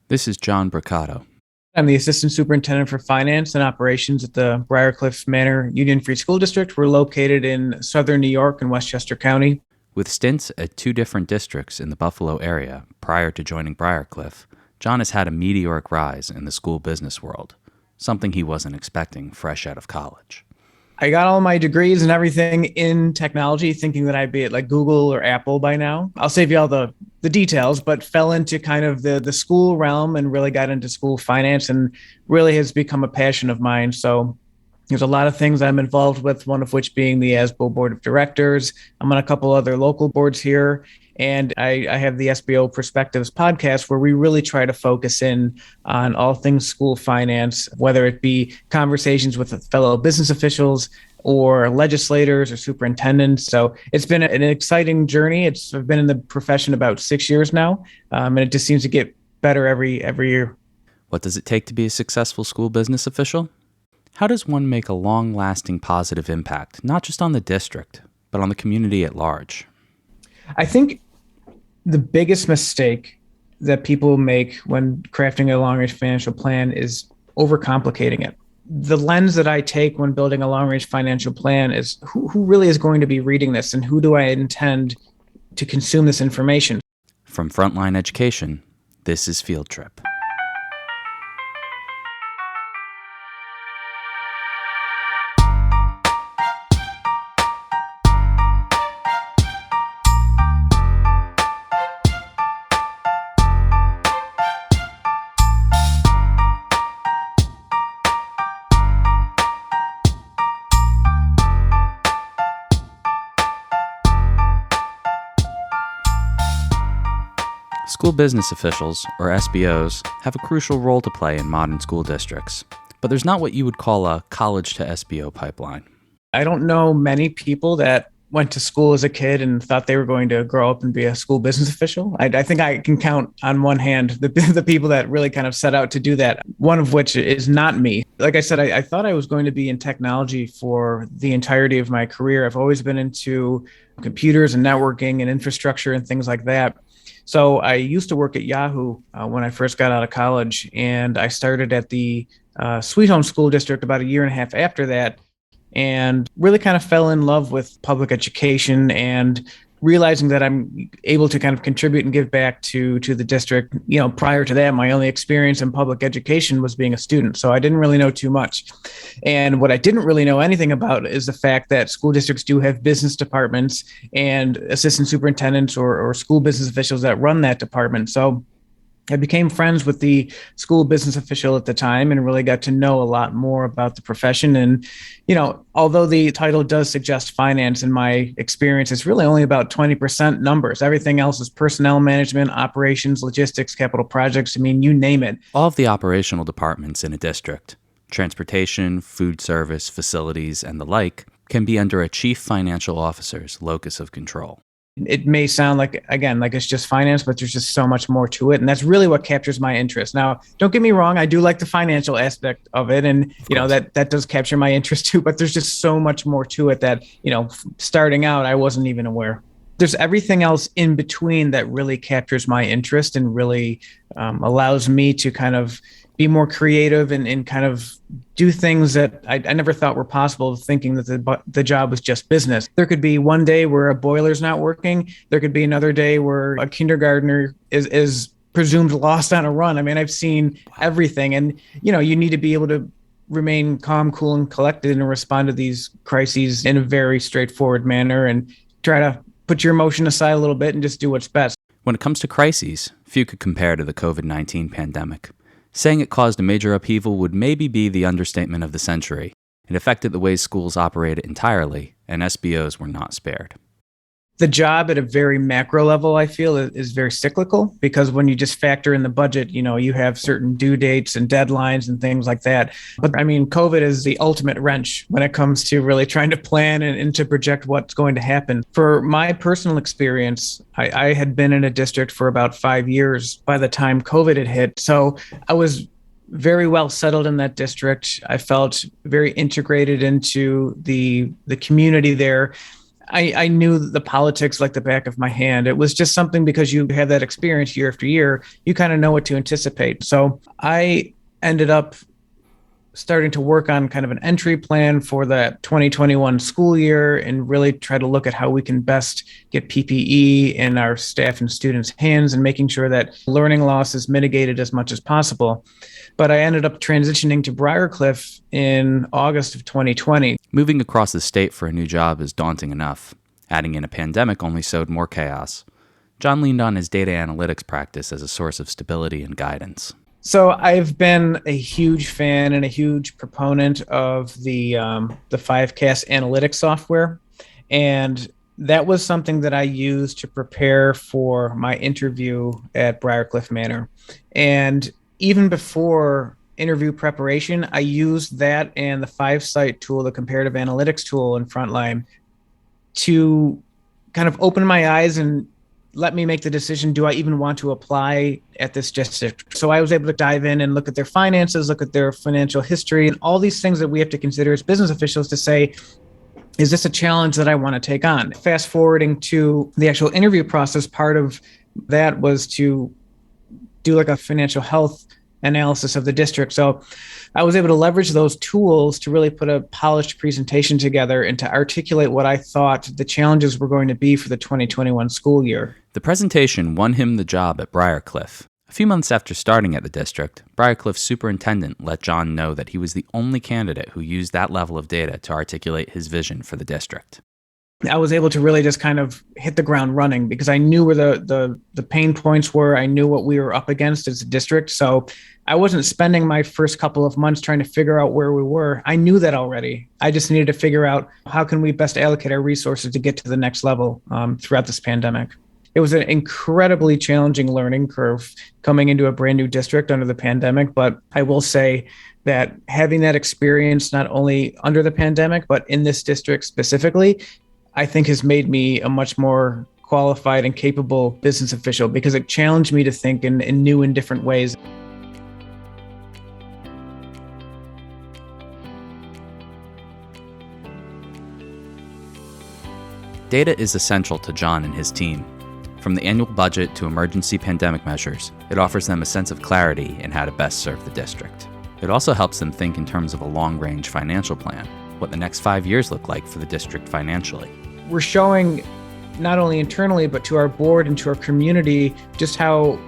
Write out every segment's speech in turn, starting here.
This is John Brucato. I'm the Assistant Superintendent for Finance and Operations at the Briarcliff Manor Union Free School District. We're located in southern New York in Westchester County. With stints at two different districts in the Buffalo area prior to joining Briarcliff, John has had a meteoric rise in the school business world, something he wasn't expecting fresh out of college. I got all my degrees and everything in technology, thinking that I'd be at like Google or Apple by now. I'll save you all the details, but fell into kind of the school realm and really got into school finance and really has become a passion of mine. So there's a lot of things I'm involved with, one of which being the ASBO Board of Directors. I'm on a couple other local boards here. And I have the SBO Perspectives podcast where we really try to focus in on all things school finance, whether it be conversations with fellow business officials or legislators or superintendents. So it's been an exciting journey. I've been in the profession about 6 years now, and it just seems to get better every year. What does it take to be a successful school business official? How does one make a long-lasting positive impact, not just on the district, but on the community at large? I think the biggest mistake that people make when crafting a long-range financial plan is overcomplicating it. The lens that I take when building a long-range financial plan is who really is going to be reading this and who do I intend to consume this information? From Frontline Education, this is Field Trip. School business officials, or SBOs, have a crucial role to play in modern school districts, but there's not what you would call a college to SBO pipeline. I don't know many people that went to school as a kid and thought they were going to grow up and be a school business official. I think I can count on one hand the people that really kind of set out to do that, one of which is not me. Like I said, I thought I was going to be in technology for the entirety of my career. I've always been into computers and networking and infrastructure and things like that. So I used to work at Yahoo when I first got out of college, and I started at the Sweet Home School District about a year and a half after that, and really kind of fell in love with public education and realizing that I'm able to kind of contribute and give back to the district. You know, prior to that, my only experience in public education was being a student. So I didn't really know too much. And what I didn't really know anything about is the fact that school districts do have business departments and assistant superintendents or school business officials that run that department. So I became friends with the school business official at the time and really got to know a lot more about the profession. And, you know, although the title does suggest finance, in my experience, it's really only about 20% numbers. Everything else is personnel management, operations, logistics, capital projects. I mean, you name it. All of the operational departments in a district, transportation, food service, facilities, and the like, can be under a chief financial officer's locus of control. It may sound like, again, like it's just finance, but there's just so much more to it. And that's really what captures my interest. Now, don't get me wrong. I do like the financial aspect of it. And, you know, that does capture my interest too, but there's just so much more to it that, you know, starting out, I wasn't even aware. There's everything else in between that really captures my interest and really allows me to kind of be more creative and kind of do things that I never thought were possible, thinking that the job was just business. There could be one day where a boiler's not working. There could be another day where a kindergartner is presumed lost on a run. I mean, I've seen everything. And, you know, you need to be able to remain calm, cool, and collected and respond to these crises in a very straightforward manner and try to put your emotion aside a little bit and just do what's best. When it comes to crises, few could compare to the COVID-19 pandemic. Saying it caused a major upheaval would maybe be the understatement of the century. It affected the way schools operated entirely, and SBOs were not spared. The job at a very macro level, I feel, is very cyclical because when you just factor in the budget, you know, you have certain due dates and deadlines and things like that. But I mean, COVID is the ultimate wrench when it comes to really trying to plan and to project what's going to happen. For my personal experience, I had been in a district for about 5 years by the time COVID had hit. So I was very well settled in that district. I felt very integrated into the community there. I knew the politics like the back of my hand. It was just something because you have that experience year after year, you kind of know what to anticipate. So I ended up starting to work on kind of an entry plan for the 2021 school year and really try to look at how we can best get PPE in our staff and students' hands and making sure that learning loss is mitigated as much as possible. But I ended up transitioning to Briarcliff in August of 2020. Moving across the state for a new job is daunting enough. Adding in a pandemic only sowed more chaos. John leaned on his data analytics practice as a source of stability and guidance. So I've been a huge fan and a huge proponent of the 5Cast analytics software. And that was something that I used to prepare for my interview at Briarcliff Manor. And even before interview preparation, I used that and the 5Sight tool, the comparative analytics tool in Frontline, to kind of open my eyes and let me make the decision, do I even want to apply at this district? So I was able to dive in and look at their finances, look at their financial history, and all these things that we have to consider as business officials to say, is this a challenge that I want to take on? Fast forwarding to the actual interview process, part of that was to do like a financial health analysis of the district. So I was able to leverage those tools to really put a polished presentation together and to articulate what I thought the challenges were going to be for the 2021 school year. The presentation won him the job at Briarcliff. A few months after starting at the district, Briarcliff's superintendent let John know that he was the only candidate who used that level of data to articulate his vision for the district. I was able to really just kind of hit the ground running because I knew where the pain points were. I knew what we were up against as a district. So I wasn't spending my first couple of months trying to figure out where we were. I knew that already. I just needed to figure out how can we best allocate our resources to get to the next level throughout this pandemic. It was an incredibly challenging learning curve coming into a brand new district under the pandemic. But I will say that having that experience, not only under the pandemic, but in this district specifically, I think has made me a much more qualified and capable business official because it challenged me to think in new and different ways. Data is essential to John and his team. From the annual budget to emergency pandemic measures, it offers them a sense of clarity in how to best serve the district. It also helps them think in terms of a long-range financial plan, what the next 5 years look like for the district financially. We're showing not only internally, but to our board and to our community, just how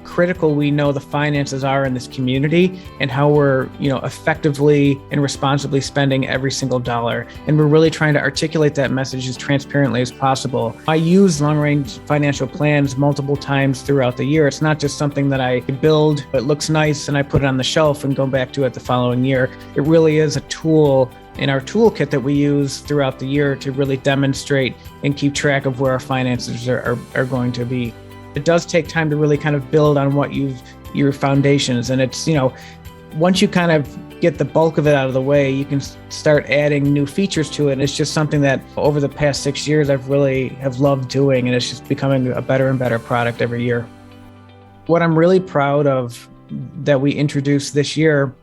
critical we know the finances are in this community and how we're, effectively and responsibly spending every single dollar. And we're really trying to articulate that message as transparently as possible. I use long-range financial plans multiple times throughout the year. It's not just something that I build, it looks nice and I put it on the shelf and go back to it the following year. It really is a tool in our toolkit that we use throughout the year to really demonstrate and keep track of where our finances are going to be. It does take time to really kind of build on what your foundations. And it's, once you kind of get the bulk of it out of the way, you can start adding new features to it. And it's just something that over the past 6 years, I've really have loved doing. And it's just becoming a better and better product every year. What I'm really proud of that we introduced this year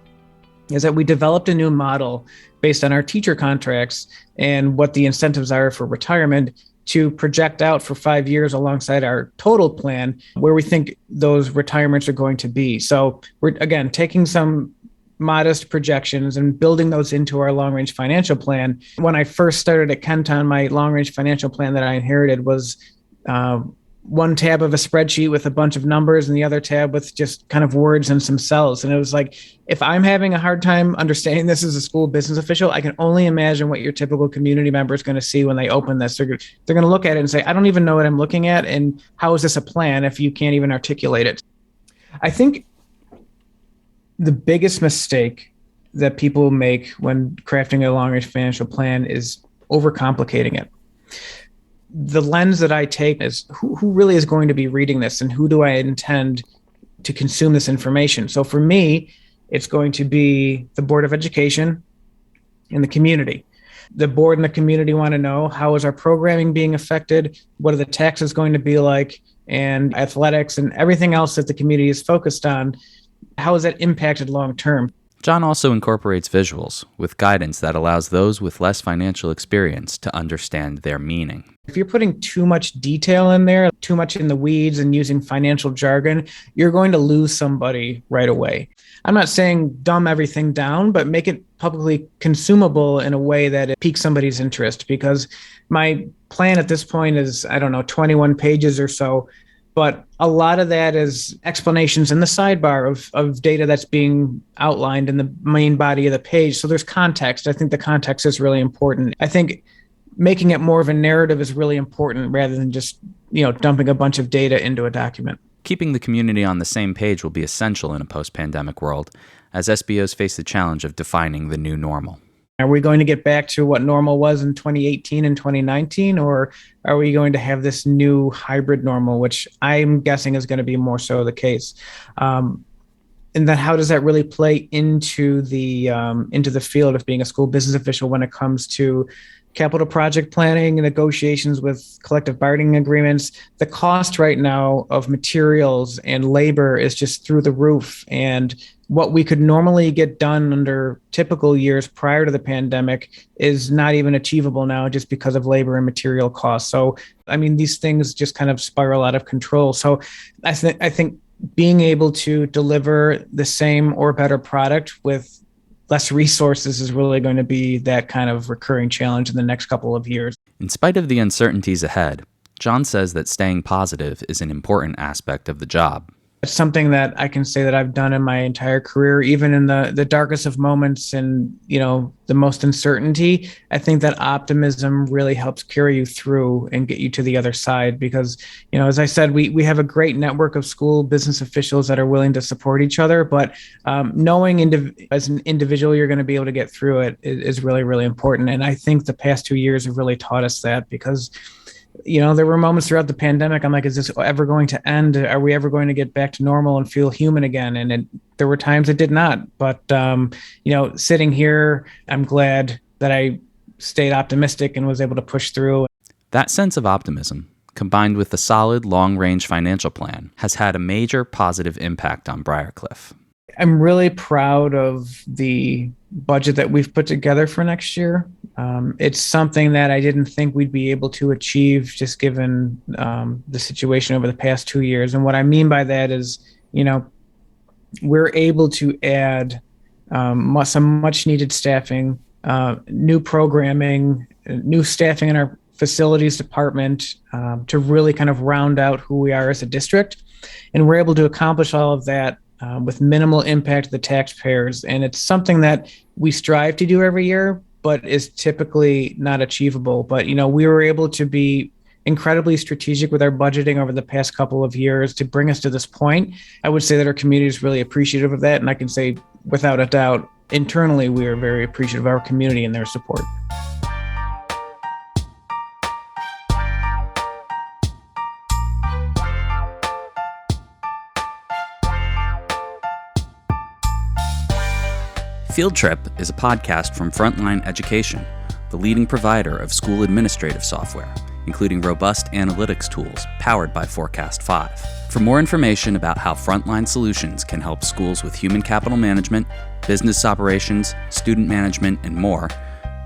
is that we developed a new model based on our teacher contracts and what the incentives are for retirement to project out for 5 years alongside our total plan where we think those retirements are going to be. So we're, again, taking some modest projections and building those into our long-range financial plan. When I first started at Kenton, my long-range financial plan that I inherited was one tab of a spreadsheet with a bunch of numbers and the other tab with just kind of words and some cells. And it was like, if I'm having a hard time understanding this as a school business official, I can only imagine what your typical community member is going to see when they open this. They're going to look at it and say, I don't even know what I'm looking at. And how is this a plan if you can't even articulate it? I think the biggest mistake that people make when crafting a long-range financial plan is overcomplicating it. The lens that I take is who really is going to be reading this and who do I intend to consume this information? So for me, it's going to be the Board of Education and the community. The board and the community want to know, how is our programming being affected? What are the taxes going to be like? And athletics and everything else that the community is focused on, how is that impacted long term? John also incorporates visuals with guidance that allows those with less financial experience to understand their meaning. If you're putting too much detail in there, too much in the weeds and using financial jargon, you're going to lose somebody right away. I'm not saying dumb everything down, but make it publicly consumable in a way that it piques somebody's interest, because my plan at this point is, 21 pages or so. But a lot of that is explanations in the sidebar of data that's being outlined in the main body of the page. So there's context. I think the context is really important. I think making it more of a narrative is really important rather than just, dumping a bunch of data into a document. Keeping the community on the same page will be essential in a post-pandemic world, as SBOs face the challenge of defining the new normal. Are we going to get back to what normal was in 2018 and 2019, or are we going to have this new hybrid normal, which I'm guessing is going to be more so the case? And then how does that really play into the field of being a school business official when it comes to capital project planning, negotiations with collective bargaining agreements? The cost right now of materials and labor is just through the roof. And what we could normally get done under typical years prior to the pandemic is not even achievable now just because of labor and material costs. So, these things just kind of spiral out of control. So I think being able to deliver the same or better product with less resources is really going to be that kind of recurring challenge in the next couple of years. In spite of the uncertainties ahead, John says that staying positive is an important aspect of the job. It's something that I can say that I've done in my entire career, even in the darkest of moments and, the most uncertainty. I think that optimism really helps carry you through and get you to the other side because, as I said, we have a great network of school business officials that are willing to support each other, but knowing as an individual you're going to be able to get through it is really, really important. And I think the past 2 years have really taught us that because there were moments throughout the pandemic. I'm like, is this ever going to end? Are we ever going to get back to normal and feel human again? And there were times it did not. But, sitting here, I'm glad that I stayed optimistic and was able to push through. That sense of optimism, combined with the solid long-range financial plan, has had a major positive impact on Briarcliff. I'm really proud of the budget that we've put together for next year. It's something that I didn't think we'd be able to achieve just given the situation over the past 2 years. And what I mean by that is, we're able to add some much needed staffing, new programming, new staffing in our facilities department to really kind of round out who we are as a district. And we're able to accomplish all of that with minimal impact to the taxpayers. And it's something that we strive to do every year, but is typically not achievable. But, we were able to be incredibly strategic with our budgeting over the past couple of years to bring us to this point. I would say that our community is really appreciative of that. And I can say without a doubt, internally, we are very appreciative of our community and their support. Field Trip is a podcast from Frontline Education, the leading provider of school administrative software, including robust analytics tools powered by Forecast 5. For more information about how Frontline Solutions can help schools with human capital management, business operations, student management, and more,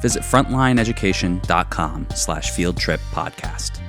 visit frontlineeducation.com/fieldtrippodcast.